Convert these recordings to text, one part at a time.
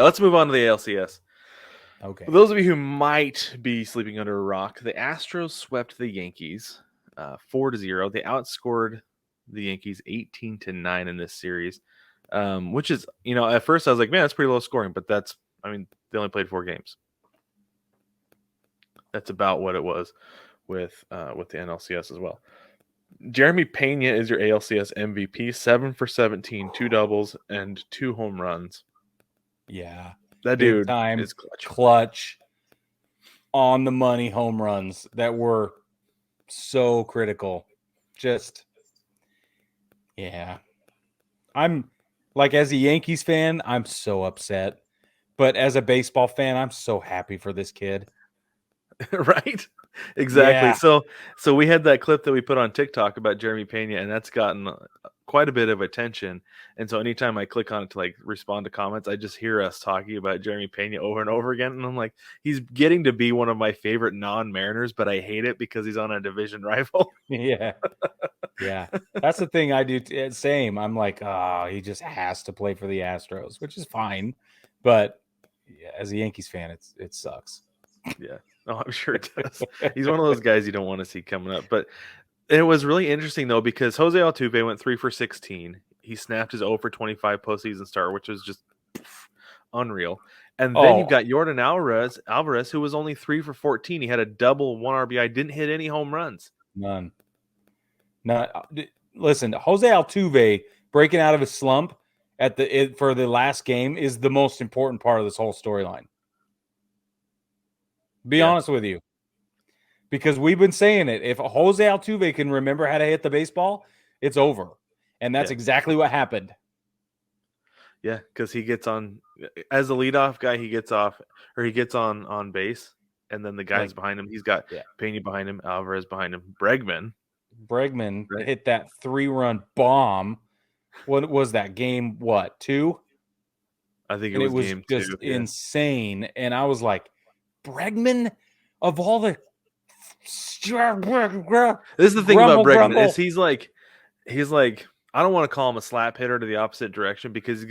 Let's move on to the ALCS. Okay. For those of you who might be sleeping under a rock, the Astros swept the Yankees 4-0. They outscored the Yankees 18-9 in this series, which is, at first I was like, man, that's pretty low scoring, but they only played 4 games. That's about what it was with the NLCS as well. Jeremy Pena is your ALCS MVP, 7 for 17, 2 doubles, and 2 home runs. Yeah. That Big dude time is clutch on the money home runs that were so critical. Just, yeah. I'm like, as a Yankees fan, I'm so upset. But as a baseball fan, I'm so happy for this kid. Right? Exactly. Yeah. So we had that clip that we put on TikTok about Jeremy Pena, and that's gotten quite a bit of attention. And so anytime I click on it to like respond to comments, I just hear us talking about Jeremy Pena over and over again. And I'm like, he's getting to be one of my favorite non-Mariners, but I hate it because he's on a division rival. Yeah. Yeah. That's the thing I do. Same. I'm like, he just has to play for the Astros, which is fine. But yeah, as a Yankees fan, it sucks. Yeah. Oh, I'm sure it does. He's one of those guys you don't want to see coming up. But it was really interesting, though, because Jose Altuve went 3 for 16. He snapped his 0 for 25 postseason start, which was just unreal. And then you've got Yordan Alvarez, who was only 3 for 14. He had a double, 1 RBI, didn't hit any home runs. None. Listen, Jose Altuve breaking out of his slump for the last game is the most important part of this whole storyline. Be honest with you. Because we've been saying it. If Jose Altuve can remember how to hit the baseball, it's over. And that's exactly what happened. Yeah, because he gets on as the leadoff guy, he gets on base, and then the guys behind him, he's got Pena behind him, Alvarez behind him, Bregman hit that 3-run bomb. What was that game? 2? I think it was game 2. Just insane. And I was like, Bregman, of all the this is the thing about Bregman is he's like I don't want to call him a slap hitter to the opposite direction because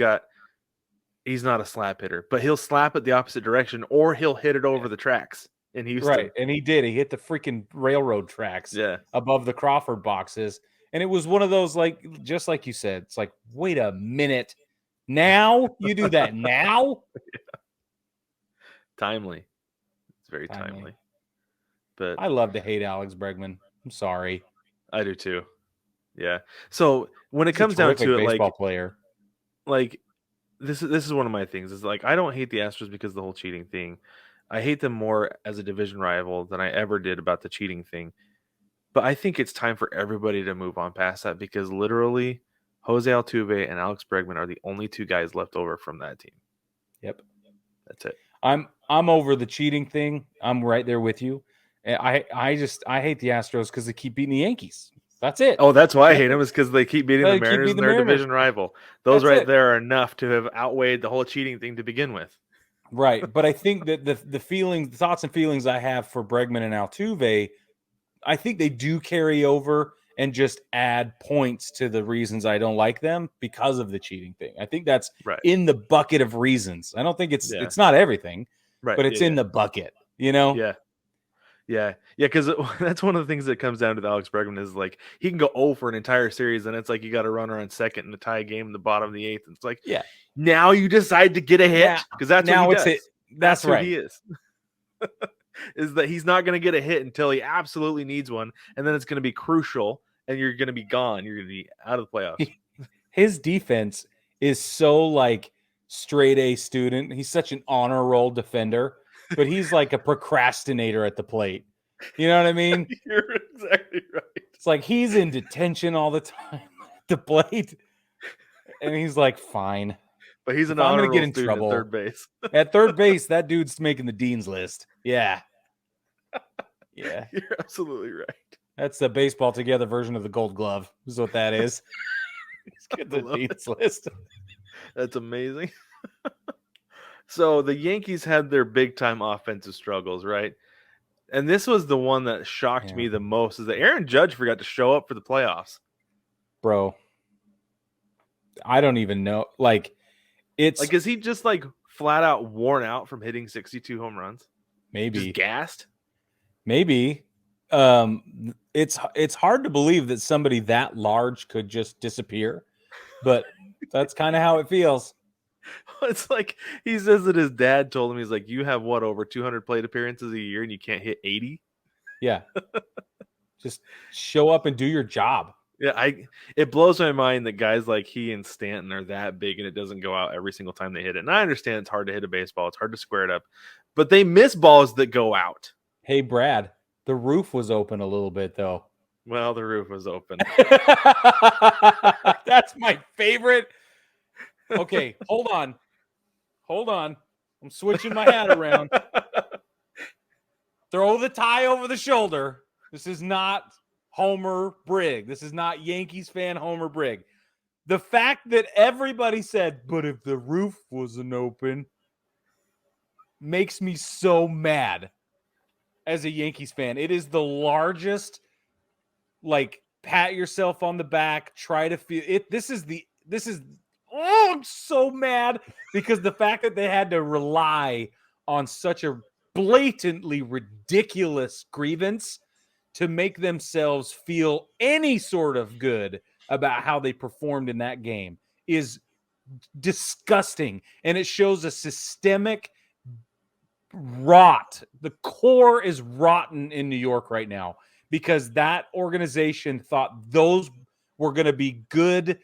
he's not a slap hitter, but he'll slap it the opposite direction or he'll hit it over the tracks in Houston. Right, and he did. He hit the freaking railroad tracks above the Crawford boxes. And it was one of those, like, just like you said, it's like, wait a minute. Now? You do that now? Timely. It's very timely. But I love to hate Alex Bregman. I'm sorry. I do too. Yeah. So when it comes down to it, baseball player. Like this is one of my things. Is like I don't hate the Astros because of the whole cheating thing. I hate them more as a division rival than I ever did about the cheating thing. But I think it's time for everybody to move on past that because literally Jose Altuve and Alex Bregman are the only 2 guys left over from that team. Yep. That's it. I'm over the cheating thing. I'm right there with you. I hate the Astros because they keep beating the Yankees. That's it. Oh, that's why I hate them is because they keep beating the Mariners and their division rival. Those there are enough to have outweighed the whole cheating thing to begin with. Right. But I think that the thoughts and feelings I have for Bregman and Altuve, I think they do carry over and just add points to the reasons I don't like them because of the cheating thing. I think that's in the bucket of reasons. I don't think it's not everything, but it's in the bucket, Yeah. Yeah, because that's one of the things that comes down to the Alex Bregman is like he can go 0 for an entire series, and it's like you got a runner on second in the tie game in the bottom of the 8th. And it's like, now you decide to get a hit because that's what he does. That's right. Who he is. Is that he's not going to get a hit until he absolutely needs one, and then it's going to be crucial, and you're going to be gone. You're going to be out of the playoffs. His defense is so like straight A student. He's such an honor roll defender. But he's like a procrastinator at the plate. You know what I mean? You're exactly right. It's like he's in detention all the time at the plate. And he's like, fine. But he's an honor roll student at third base. At third base, that dude's making the dean's list. Yeah. Yeah. You're absolutely right. That's the baseball together version of the Gold Glove. Is what that is. He's getting the dean's list. That's amazing. So the Yankees had their big-time offensive struggles, right? And this was the one that shocked me the most, is that Aaron Judge forgot to show up for the playoffs. Bro, I don't even know. Like, it's... Like, is he just, like, flat out worn out from hitting 62 home runs? Maybe. Just gassed? Maybe. It's hard to believe that somebody that large could just disappear, but that's kind of how it feels. It's like he says that his dad told him, he's like, you have what, over 200 plate appearances a year and you can't hit 80? Yeah. Just show up and do your job. Yeah, it blows my mind that guys like he and Stanton are that big and it doesn't go out every single time they hit it. And I understand it's hard to hit a baseball, it's hard to square it up, but they miss balls that go out. Hey, Brad, the roof was open a little bit, though. Well, the roof was open. That's my favorite. Okay, hold on. I'm switching my hat around. Throw the tie over the shoulder. This is not Homer Brig. This is not Yankees fan Homer Brig. The fact that everybody said, but if the roof wasn't open, makes me so mad as a Yankees fan. It is the largest, like, pat yourself on the back, try to feel it. I'm so mad because the fact that they had to rely on such a blatantly ridiculous grievance to make themselves feel any sort of good about how they performed in that game is disgusting. And it shows a systemic rot. The core is rotten in New York right now because that organization thought those were going to be good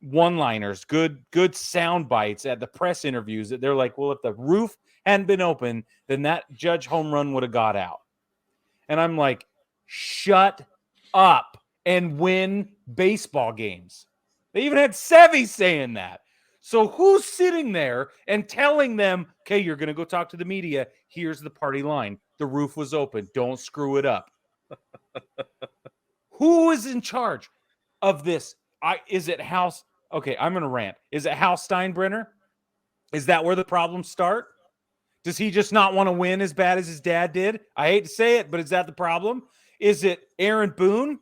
one-liners, good sound bites at the press interviews, that they're like, well, if the roof hadn't been open, then that Judge home run would have got out. And I'm like, shut up and win baseball games. They even had Sevy saying that. So who's sitting there and telling them, okay, you're going to go talk to the media. Here's the party line. The roof was open. Don't screw it up. Who is in charge of this? Is it House? Okay, I'm going to rant. Is it Hal Steinbrenner? Is that where the problems start? Does he just not want to win as bad as his dad did? I hate to say it, but is that the problem? Is it Aaron Boone?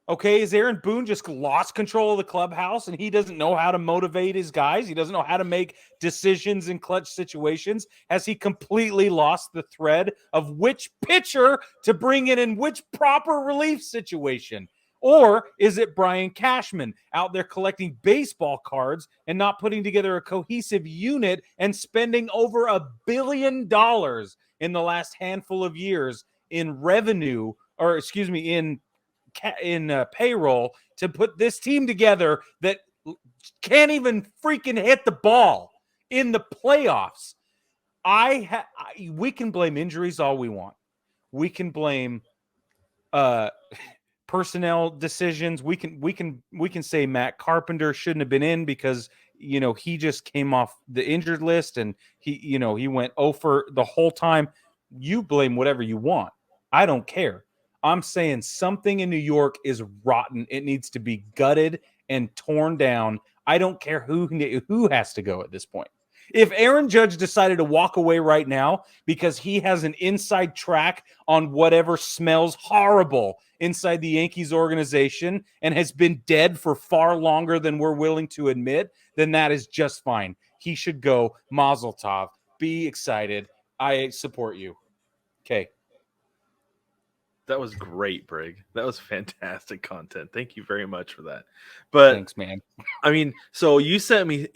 Okay, is Aaron Boone just lost control of the clubhouse and he doesn't know how to motivate his guys? He doesn't know how to make decisions in clutch situations? Has he completely lost the thread of which pitcher to bring in which proper relief situation? Or is it Brian Cashman out there collecting baseball cards and not putting together a cohesive unit and spending over $1 billion in the last handful of years in revenue, or excuse me, in payroll to put this team together that can't even freaking hit the ball in the playoffs? We can blame injuries all we want. We can blame personnel decisions. We can say Matt Carpenter shouldn't have been in because he just came off the injured list and he went over the whole time. You blame whatever you want. I don't care. I'm saying something in New York is rotten. It needs to be gutted and torn down. I don't care who has to go at this point. If Aaron Judge decided to walk away right now because he has an inside track on whatever smells horrible inside the Yankees organization and has been dead for far longer than we're willing to admit, then that is just fine. He should go. Mazel tov. Be excited. I support you. Okay. That was great, Brig. That was fantastic content. Thank you very much for that. But thanks, man. I mean, so you sent me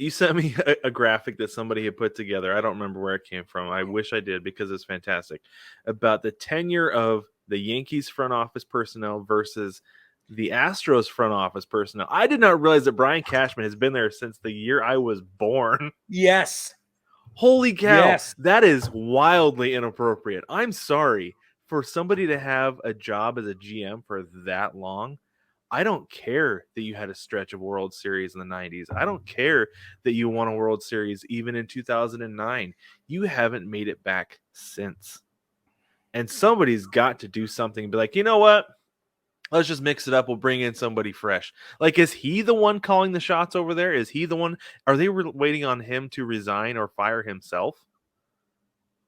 a graphic that somebody had put together. I don't remember where it came from. I wish I did because it's fantastic. About the tenure of the Yankees front office personnel versus the Astros front office personnel. I did not realize that Brian Cashman has been there since the year I was born. Yes. Holy cow. Yes. That is wildly inappropriate. I'm sorry. For somebody to have a job as a GM for that long, I don't care that you had a stretch of World Series in the 90s. I don't care that you won a World Series even in 2009. You haven't made it back since. And somebody's got to do something and be like, you know what? Let's just mix it up. We'll bring in somebody fresh. Like, is he the one calling the shots over there? Is he the one? Are they waiting on him to resign or fire himself?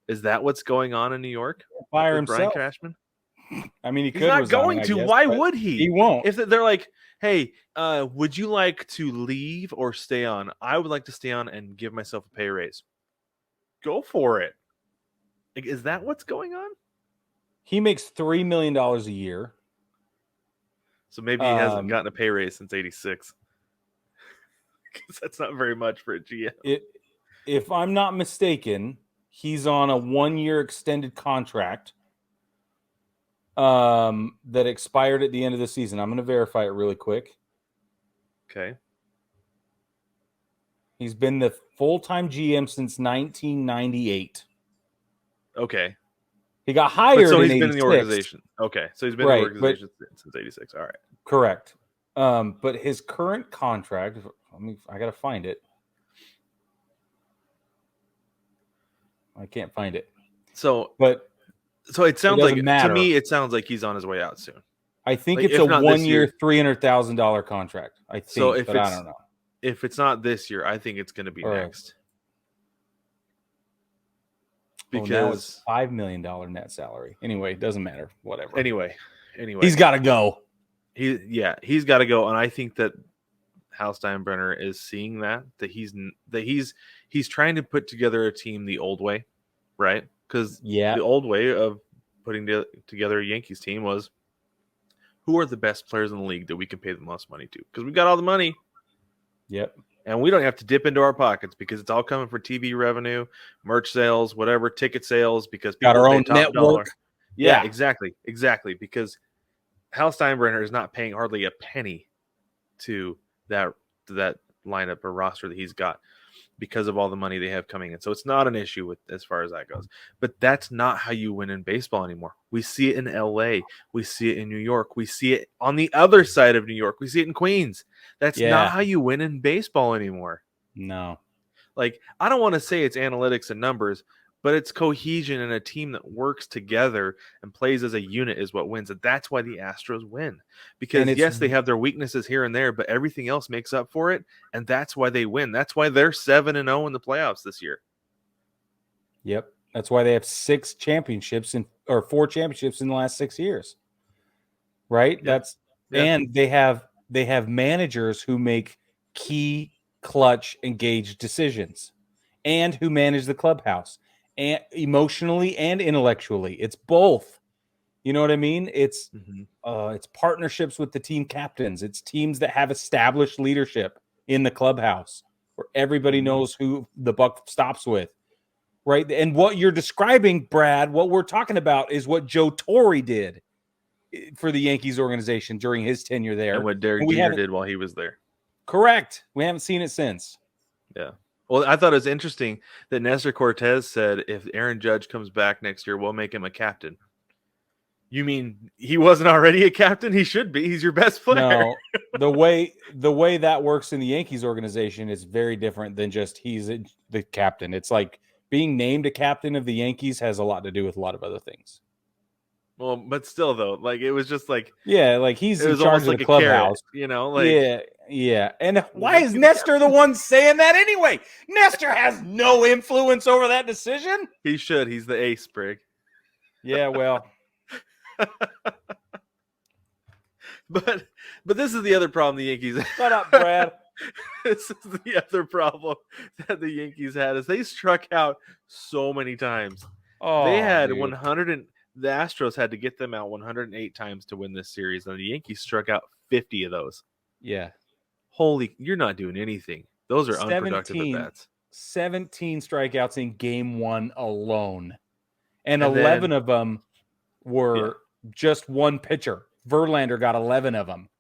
Is that what's going on in New York? Fire himself. Brian Cashman? I mean, he's not going to. Why would he? He won't. If they're like, hey, would you like to leave or stay on? I would like to stay on and give myself a pay raise. Go for it. Like, is that what's going on? He makes $3 million a year. So maybe he hasn't gotten a pay raise since '86. Because that's not very much for a GM. If I'm not mistaken, he's on a 1-year extended contract that expired at the end of the season. I'm going to verify it really quick. Okay. He's been the full-time GM since 1998. Okay. He got hired so he's been in the organization. Okay. So he's been in the organization since '86. All right. Correct. But his current contract, I got to find it. I can't find it. So it sounds like, to me, it sounds like he's on his way out soon. I think it's a 1-year, $300,000 contract. I think, but I don't know. If it's not this year, I think it's going to be next. Because now it's $5 million net salary. Anyway, it doesn't matter. Whatever. Anyway, he's got to go. He's got to go, and I think that Hal Steinbrenner is seeing that he's trying to put together a team the old way, right? Because the old way of putting together a Yankees team was, who are the best players in the league that we can pay the most money to? Because we got all the money. Yep. And we don't have to dip into our pockets because it's all coming for TV revenue, merch sales, whatever, ticket sales, because people got our own network. Dollar. Yeah, exactly. Because Hal Steinbrenner is not paying hardly a penny to that lineup or roster that he's got because of all the money they have coming in. So it's not an issue with as far as that goes. But that's not how you win in baseball anymore. We see it in LA. We see it in New York. We see it on the other side of New York. We see it in Queens. That's not how you win in baseball anymore. No. Like, I don't want to say it's analytics and numbers, but it's cohesion, and a team that works together and plays as a unit is what wins. And that's why the Astros win. Because, yes, they have their weaknesses here and there, but everything else makes up for it, and that's why they win. That's why they're 7-0 in the playoffs this year. Yep. That's why they have 4 championships in the last 6 years. Right? Yeah. And they have managers who make key, clutch, engaged decisions, and who manage the clubhouse, and emotionally and intellectually. It's both. You know what I mean? It's it's partnerships with the team captains. It's teams that have established leadership in the clubhouse where everybody knows who the buck stops with. Right? And what you're describing, Brad, what we're talking about is what Joe Torre did for the Yankees organization during his tenure there. And what Derek Jeter did while he was there. Correct. We haven't seen it since. Yeah. Well, I thought it was interesting that Nestor Cortez said, if Aaron Judge comes back next year, we'll make him a captain. You mean he wasn't already a captain? He should be. He's your best player. No, the way that works in the Yankees organization is very different than just he's the captain. It's like being named a captain of the Yankees has a lot to do with a lot of other things. Well, but still, though, like, it was just like, like he's in charge of the clubhouse, yeah. And why is Nestor the one saying that anyway? Nestor has no influence over that decision. He should. He's the ace, Brig. Yeah, well, but this is the other problem the Yankees. Shut up, Brad. This is the other problem that the Yankees had, is they struck out so many times. They had 100. The Astros had to get them out 108 times to win this series, and the Yankees struck out 50 of those. Yeah. You're not doing anything. Those are unproductive at bats. 17 strikeouts in game 1 alone. And 11 of them were just one pitcher. Verlander got 11 of them.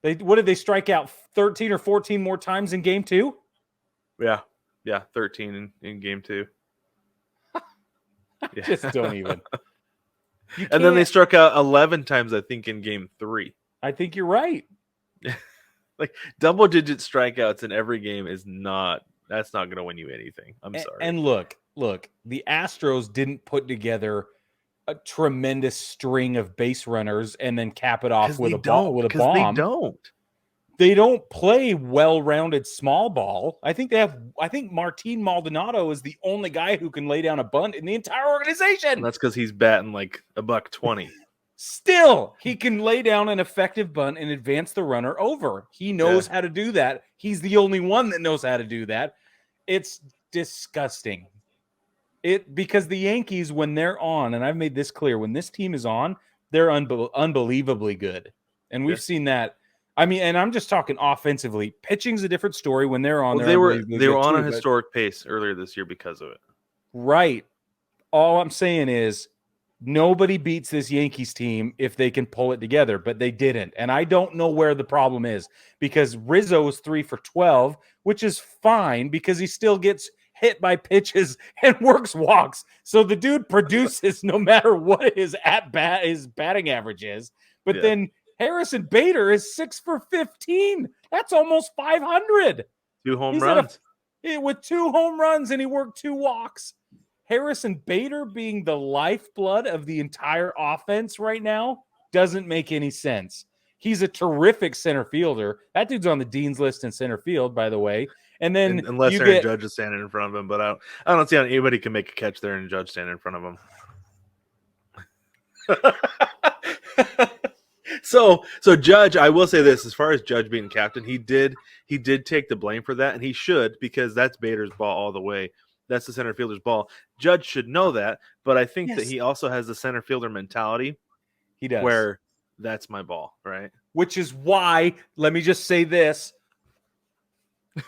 What did they strike out 13 or 14 more times in game 2? Yeah, 13 in game 2. Just don't even. And then they struck out 11 times, I think, in game 3. I think you're right. Like, double-digit strikeouts in every game that's not going to win you anything. I'm sorry. And look, the Astros didn't put together a tremendous string of base runners and then cap it off with a bomb. They don't play well-rounded small ball. I think Martin Maldonado is the only guy who can lay down a bunt in the entire organization. And that's because he's batting like $120. Still, he can lay down an effective bunt and advance the runner over. He knows how to do that. He's the only one that knows how to do that. It's disgusting. Because the Yankees, when they're on, and I've made this clear, when this team is on, they're unbelievably good. And we've seen that. I mean, and I'm just talking offensively. Pitching's a different story. When they're on, Well, they're they were on too, a historic pace earlier this year because of it. Right. All I'm saying is nobody beats this Yankees team if they can pull it together, but they didn't. And I don't know where the problem is, because Rizzo is 3 for 12, which is fine because he still gets hit by pitches and works walks. So the dude produces no matter what his batting average is. But then Harrison Bader is 6 for 15. That's almost 500. 2 home runs. With 2 home runs, and he worked 2 walks. Harrison Bader being the lifeblood of the entire offense right now doesn't make any sense. He's a terrific center fielder. That dude's on the Dean's list in center field, by the way. And then unless Aaron Judge is standing in front of him, but I don't see how anybody can make a catch there and Judge standing in front of him. So Judge, I will say this: as far as Judge being captain, he did take the blame for that, and he should, because that's Bader's ball all the way. That's the center fielder's ball. Judge should know that, but I think that he also has the center fielder mentality. He does. Where that's my ball, right? Which is why, let me just say this.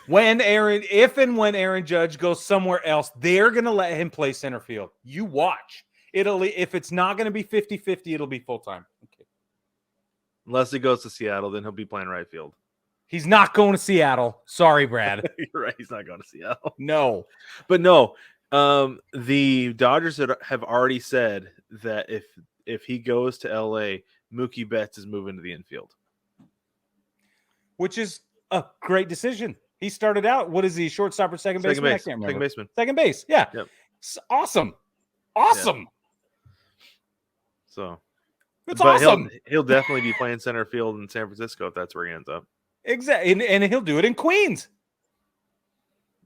If and when Aaron Judge goes somewhere else, they're going to let him play center field. You watch. If it's not going to be 50-50, it'll be full-time. Okay. Unless he goes to Seattle, then he'll be playing right field. He's not going to Seattle. Sorry, Brad. You're right. He's not going to Seattle. No. But no, the Dodgers have already said that if he goes to LA, Mookie Betts is moving to the infield. Which is a great decision. He started out, what is he, shortstop or second baseman? I can't remember. Second baseman. Second base, yeah. Yep. Awesome. Awesome. Yeah. So. It's awesome. He'll definitely be playing center field in San Francisco if that's where he ends up. Exactly. And he'll do it in Queens.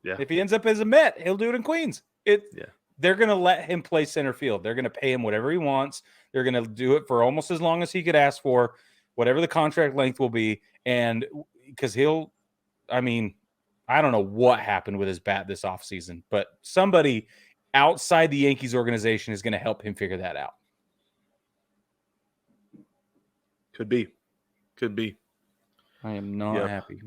Yeah. If he ends up as a Met, he'll do it in Queens. They're going to let him play center field. They're going to pay him whatever he wants. They're going to do it for almost as long as he could ask for, whatever the contract length will be. And because I don't know what happened with his bat this offseason, but somebody outside the Yankees organization is going to help him figure that out. Could be. I am not happy.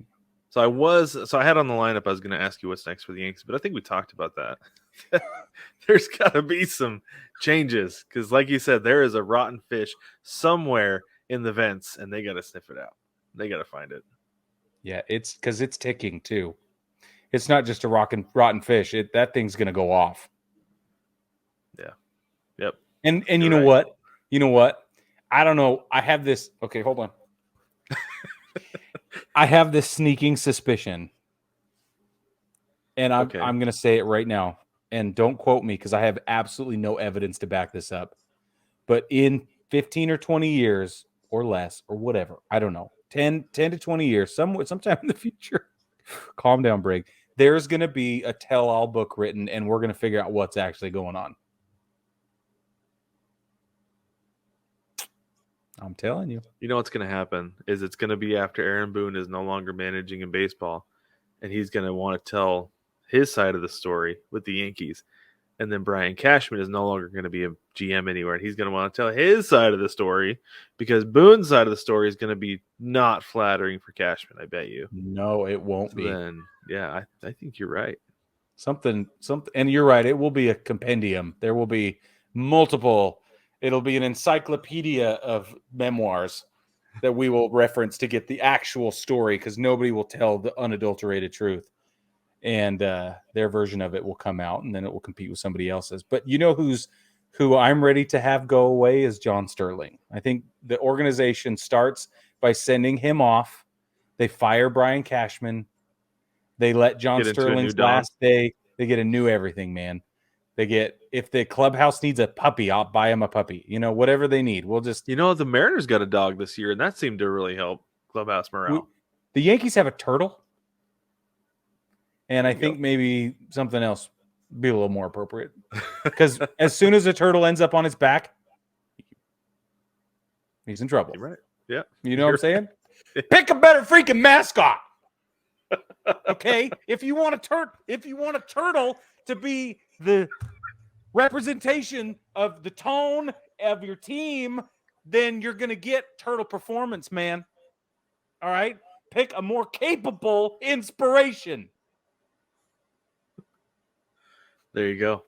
So I had on the lineup, I was going to ask you what's next for the Yankees, but I think we talked about that. There's got to be some changes because, like you said, there is a rotten fish somewhere in the vents, and they got to sniff it out. They got to find it. Yeah, it's because it's ticking too. It's not just a rotten fish. That thing's going to go off. Yeah. Yep. And you know what? You know what? I don't know. I have this. Okay, hold on. I have this sneaking suspicion, and I'm going to say it right now. And don't quote me because I have absolutely no evidence to back this up. But in 15 or 20 years or less or whatever, I don't know, 10 to 20 years, sometime in the future, calm down, Brig, there's going to be a tell-all book written, and we're going to figure out what's actually going on. I'm telling you. You know what's going to happen is it's going to be after Aaron Boone is no longer managing in baseball, and he's going to want to tell his side of the story with the Yankees. And then Brian Cashman is no longer going to be a GM anywhere, and he's going to want to tell his side of the story because Boone's side of the story is going to be not flattering for Cashman, I bet you. No, it won't be. Then, yeah, I think you're right. Something, and you're right. It will be a compendium. There will be multiple. It'll be an encyclopedia of memoirs that we will reference to get the actual story because nobody will tell the unadulterated truth. And their version of it will come out, and then it will compete with somebody else's. But you know who I'm ready to have go away is John Sterling. I think the organization starts by sending him off. They fire Brian Cashman. They let John Sterling's last day. They get a new everything, man. If the clubhouse needs a puppy, I'll buy him a puppy. You know, whatever they need. We'll just. You know, the Mariners got a dog this year, and that seemed to really help clubhouse morale. The Yankees have a turtle. And I think maybe something else would be a little more appropriate. Because as soon as a turtle ends up on his back, he's in trouble. You're right. Yeah. You know what I'm saying? Pick a better freaking mascot. Okay, if you want a turtle to be the representation of the tone of your team, then you're gonna get turtle performance, man. All right, pick a more capable inspiration. There you go.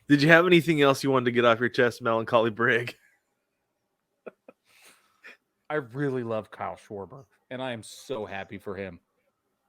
Did you have anything else you wanted to get off your chest, Melancholy Brig? I really love Kyle Schwarber, and I am so happy for him.